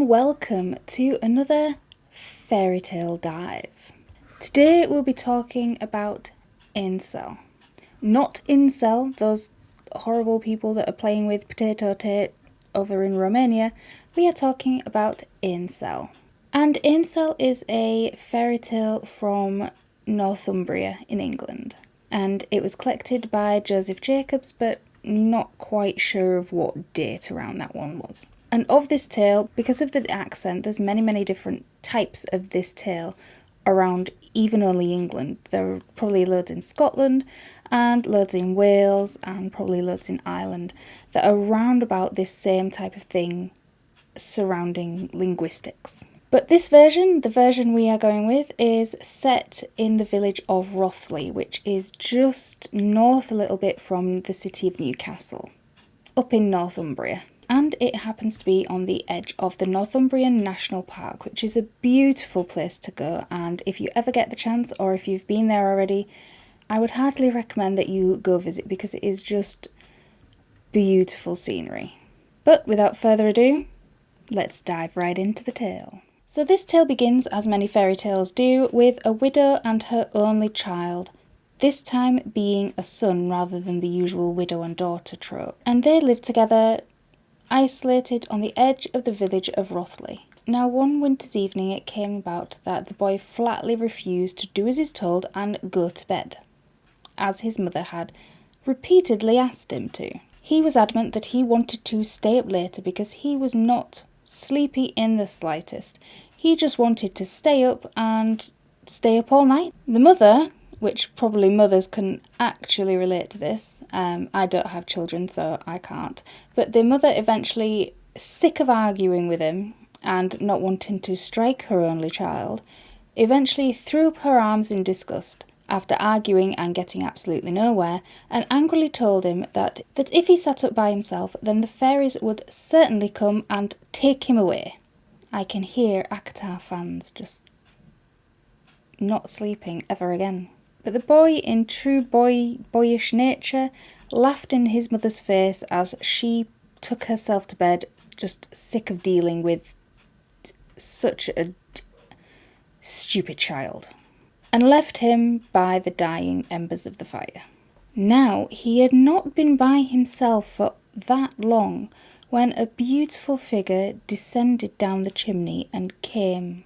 and welcome to another fairy tale dive. Today we'll be talking about Ainsel. Not incel, those horrible people that are playing with potato tate over in Romania. We are talking about Ainsel. And Ainsel is a fairy tale from Northumbria in England. And it was collected by Joseph Jacobs, but not quite sure of what date around that one was. And of this tale, because of the accent, there's many different types of this tale around even only England. There are probably loads in Scotland and loads in Wales and probably loads in Ireland that are round about this same type of thing surrounding linguistics. But this version, the version we are going with, is set in the village of Rothley, which is just north a little bit from the city of Newcastle, up in Northumbria. And it happens to be on the edge of the Northumbrian National Park, which is a beautiful place to go. And if you ever get the chance, or if you've been there already, I would heartily recommend that you go visit because it is just beautiful scenery. But without further ado, let's dive right into the tale. So this tale begins, as many fairy tales do, with a widow and her only child, this time being a son rather than the usual widow and daughter trope. And they live together, isolated on the edge of the village of Rothley. Now, one winter's evening it came about that the boy flatly refused to do as he's told and go to bed, as his mother had repeatedly asked him to. He was adamant that he wanted to stay up later because he was not sleepy in the slightest. He just wanted to stay up and stay up all night. The mother, which probably mothers can actually relate to this, I don't have children so I can't, but the mother eventually, sick of arguing with him and not wanting to strike her only child, eventually threw up her arms in disgust after arguing and getting absolutely nowhere, and angrily told him that if he sat up by himself, then the fairies would certainly come and take him away. I can hear ACOTAR fans just not sleeping ever again. But the boy, in true boyish nature, laughed in his mother's face as she took herself to bed, just sick of dealing with such a stupid child, and left him by the dying embers of the fire. Now, he had not been by himself for that long when a beautiful figure descended down the chimney and came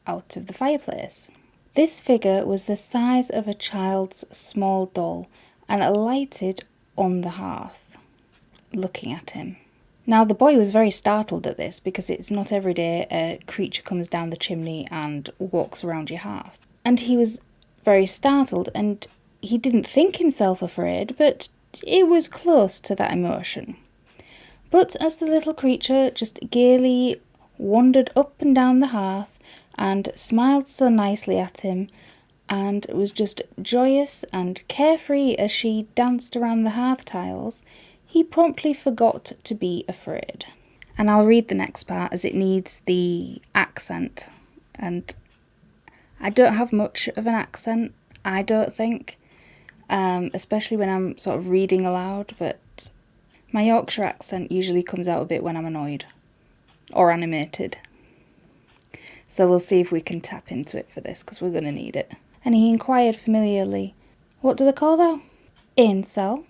out of the fireplace. This figure was the size of a child's small doll and alighted on the hearth, looking at him. Now, the boy was very startled at this because it's not every day a creature comes down the chimney and walks around your hearth. And he was very startled, and he didn't think himself afraid, but it was close to that emotion. But as the little creature just gaily wandered up and down the hearth and smiled so nicely at him, and was just joyous and carefree as she danced around the hearth tiles, he promptly forgot to be afraid. And I'll read the next part as it needs the accent, and I don't have much of an accent, I don't think, especially when I'm sort of reading aloud, but my Yorkshire accent usually comes out a bit when I'm annoyed or animated. So we'll see if we can tap into it for this, because we're going to need it. And he inquired familiarly, "What do they call thou?" "Ainsel,"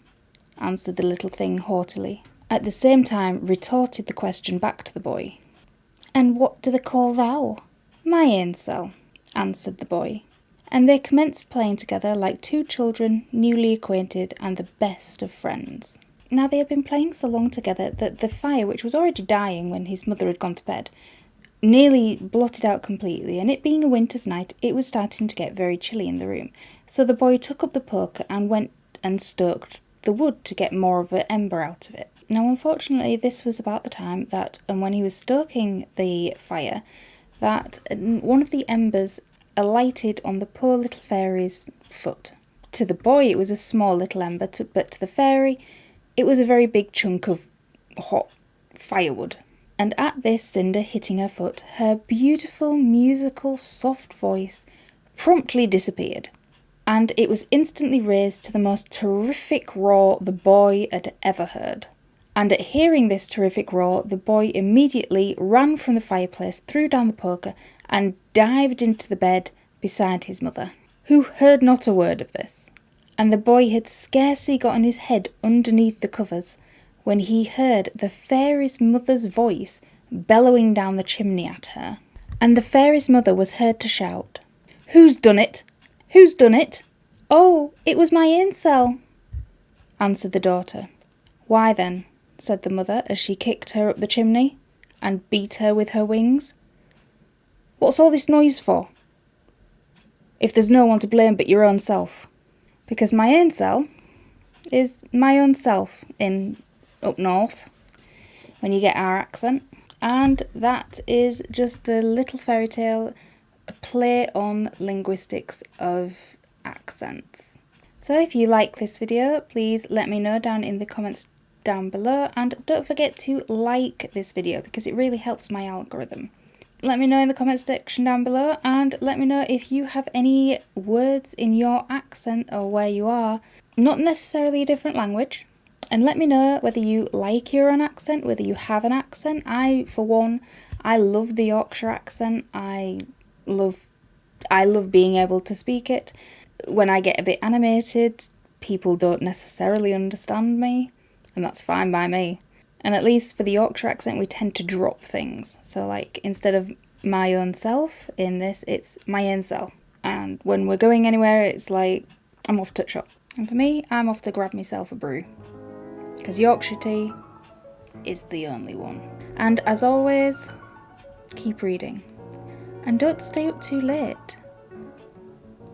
answered the little thing haughtily, at the same time retorted the question back to the boy. "And what do they call thou?" "My Ainsel," answered the boy. And they commenced playing together like two children newly acquainted and the best of friends. Now, they had been playing so long together that the fire, which was already dying when his mother had gone to bed, nearly blotted out completely, and it being a winter's night, it was starting to get very chilly in the room. So the boy took up the poker and went and stoked the wood to get more of an ember out of it. Now, unfortunately, this was about the time that, and when he was stoking the fire, that one of the embers alighted on the poor little fairy's foot. To the boy, it was a small little ember, but to the fairy, it was a very big chunk of hot firewood. And at this cinder hitting her foot, her beautiful, musical, soft voice promptly disappeared, and it was instantly raised to the most terrific roar the boy had ever heard. And at hearing this terrific roar, the boy immediately ran from the fireplace, threw down the poker, and dived into the bed beside his mother, who heard not a word of this. And the boy had scarcely gotten his head underneath the covers when he heard the fairy's mother's voice bellowing down the chimney at her. And the fairy's mother was heard to shout, "Who's done it? Who's done it?" "Oh, it was my Ainsel," answered the daughter. "Why then," said the mother as she kicked her up the chimney and beat her with her wings, "what's all this noise for, if there's no one to blame but your own self?" "Because my Ainsel is my own self in up north, when you get our accent." And that is just the little fairy tale, a play on linguistics of accents. So if you like this video, please let me know down in the comments down below, and don't forget to like this video because it really helps my algorithm. Let me know in the comments section down below, and let me know if you have any words in your accent or where you are, not necessarily a different language. And let me know whether you like your own accent, whether you have an accent. For one, I love the Yorkshire accent. I love being able to speak it. When I get a bit animated, people don't necessarily understand me, and that's fine by me. And at least for the Yorkshire accent, we tend to drop things. So like, instead of my own self in this, it's my Ainsel. And when we're going anywhere, it's like, I'm off to the shop. And for me, I'm off to grab myself a brew. Because Yorkshire tea is the only one. And as always, keep reading. And don't stay up too late,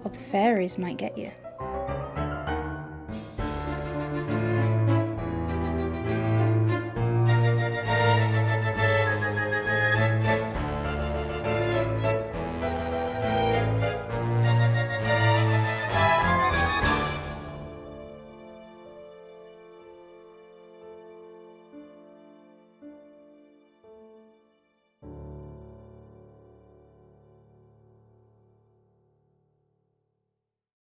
or the fairies might get you.